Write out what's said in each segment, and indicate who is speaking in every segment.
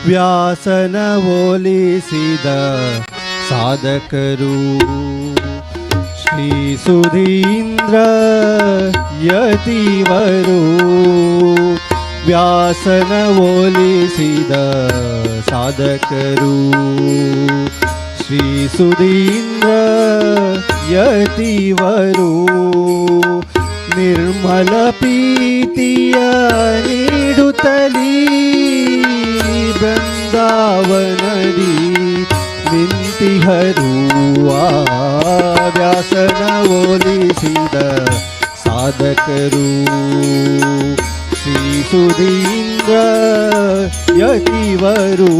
Speaker 1: ವ್ಯಾಸನ ಹೋಲಿಸಿದ ಸಾಧಕರು ಶ್ರೀ ಸುಧೀಂದ್ರ ಯತಿವರು. ವ್ಯಾಸನ ಹೋಲಿಸಿದ ಸಾಧಕರು ಶ್ರೀ ಸುಧೀಂದ್ರ ಯತಿವರು. ನಿರ್ಮಲ ಪ್ರೀತಿಯ ನೀಡುತ್ತಲೀ ಬೃಂದಾವನದಿ ನಿಂತಿಹರು. ವ್ಯಾಸನ ಹೋಲಿಸಿದ ಸಾಧಕರು ಶ್ರೀ ಸುಧೀಂದ್ರ ಯತಿವರು.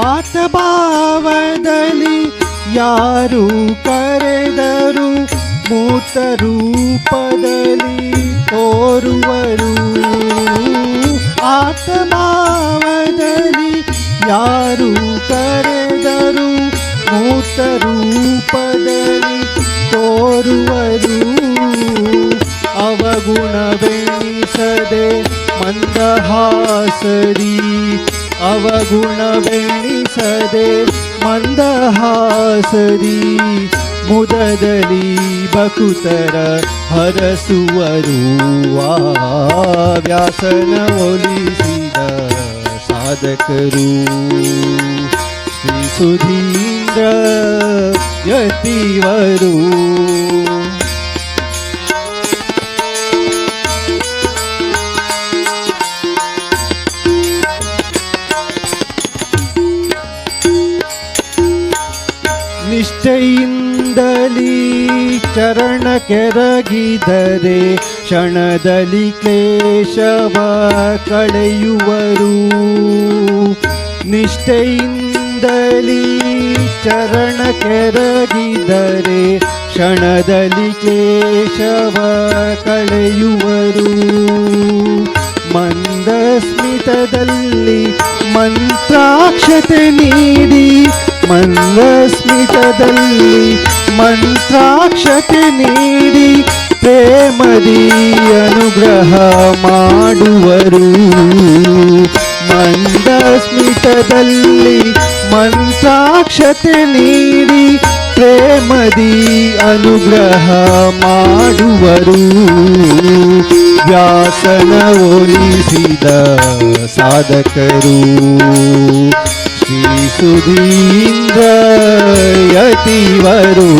Speaker 1: ಆತ್ಮಭಾವದಲ್ಲಿ ಯಾರು ಕರೆದರು ಮೂರ್ತ ರೂಪದಲ್ಲಿ ತೋರುವರು. ಆತ್ಮಭಾವದಲ್ಲಿ ಯಾರು ಕರೆದರು ಮೂರ್ತ ರೂಪದಲ್ಲಿ ತೋರುವರು. ಅವಗುಣವೆಣಿಸದೆ ಮಂದಹಾಸರಿ ಅವಗುಣವೆಣಿಸದೆ ಮಂದಹಾಸರಿ ಮುದದಲ್ಲಿ ಬಕುತರ ಹರಸುವರು. ವ್ಯಾಸನ ಹೋಲಿಸಿದ ಸಾಧಕರು ಶ್ರೀ ಸುಧೀಂದ್ರ ಯತಿವರು. ನಿಷ್ಠೆಯಿಂದಲೀ ಚರಣ ಕೆರಗಿದರೆ ಕ್ಷಣದಲ್ಲಿ ಕ್ಲೇಶವ ಕಳೆಯುವರು. ನಿಷ್ಠೆಯಿಂದಲೀ ಚರಣ ಕೆರಗಿದರೆ ಕ್ಷಣದಲ್ಲಿ ಕ್ಲೇಶವ ಕಳೆಯುವರು. ಮಂದಸ್ಮಿತದಲ್ಲಿ ಮಂತ್ರಾಕ್ಷತೆ ನೀಡಿ ಮಂದಸ್ಮಿತದಲ್ಲಿ ಮಂತ್ರಾಕ್ಷತೆ ನೀಡಿ ಪ್ರೇಮದಿ ಅನುಗ್ರಹ ಮಾಡುವರು. ಮಂದಸ್ಮಿತದಲ್ಲಿ ಮಂತ್ರಾಕ್ಷತೆ ನೀಡಿ ಪ್ರೇಮದಿ ಅನುಗ್ರಹ ಮಾಡುವರು. ವ್ಯಾಸನ ಹೋಲಿಸಿದ ಸಾಧಕರು ಶ್ರೀ ಸುಧೀಂದ್ರ ಯತಿವರು.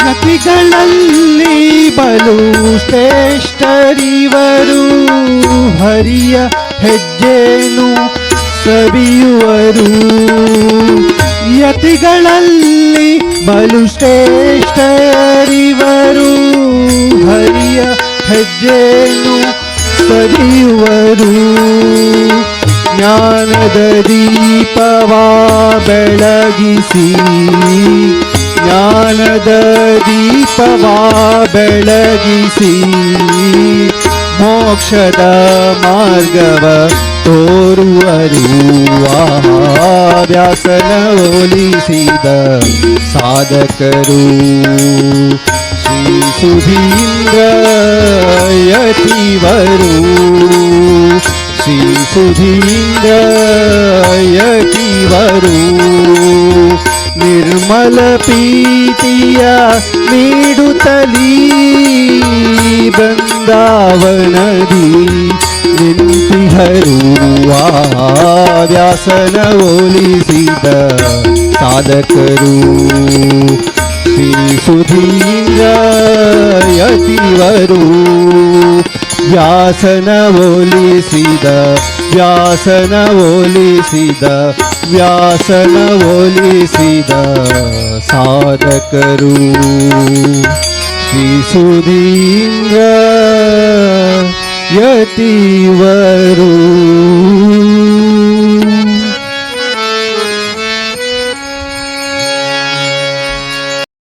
Speaker 1: ಯತಿಗಳಲ್ಲಿ ಬಲು ಶ್ರೇಷ್ಠರಿವರು. ಹರಿಯ ಹೆಜ್ಜೆನು ಸವಿಯುವರು. ಯತಿಗಳಲ್ಲಿ ಬಲು ಶ್ರೇಷ್ಠರಿವರು. ಹರಿಯ ಹೆಜ್ಜೆನು ಸವಿಯುವರು. ಜ್ಞಾನದ ದೀಪವ ಬೆಳಗಿಸಿ ಜ್ಞಾನದ ದೀಪವ ಬೆಳಗಿಸಿ ಮೋಕ್ಷದ ಮಾರ್ಗವ ತೋರುವರು. ವ್ಯಾಸನ ಹೋಲಿಸಿದ ಸಾಧಕರು ಶ್ರೀ ಸುಧೀಂದ್ರ ಯತಿವರು. ಶ್ರೀ ಸುಧೀಂದ್ರ ಯತಿವರು. ನಿರ್ಮಲ ಪ್ರೀತಿಯ ನೀಡುತ್ತಲೀ ಬೃಂದಾವನದಿ ನಿಂತಿಹರು. ವ್ಯಾಸನ ಹೋಲಿಸಿದ ಸಾಧಕರು ಶ್ರೀ ಸುಧೀಂದ್ರ ಯತಿವರು. ವ್ಯಾಸನ ಹೋಲಿಸಿದ ವ್ಯಾಸನ ಹೋಲಿಸಿದ ವ್ಯಾಸನ ಹೋಲಿಸಿದ ಸಾಧಕರು ಶ್ರೀ ಸುಧೀಂದ್ರ ಯತಿವರು.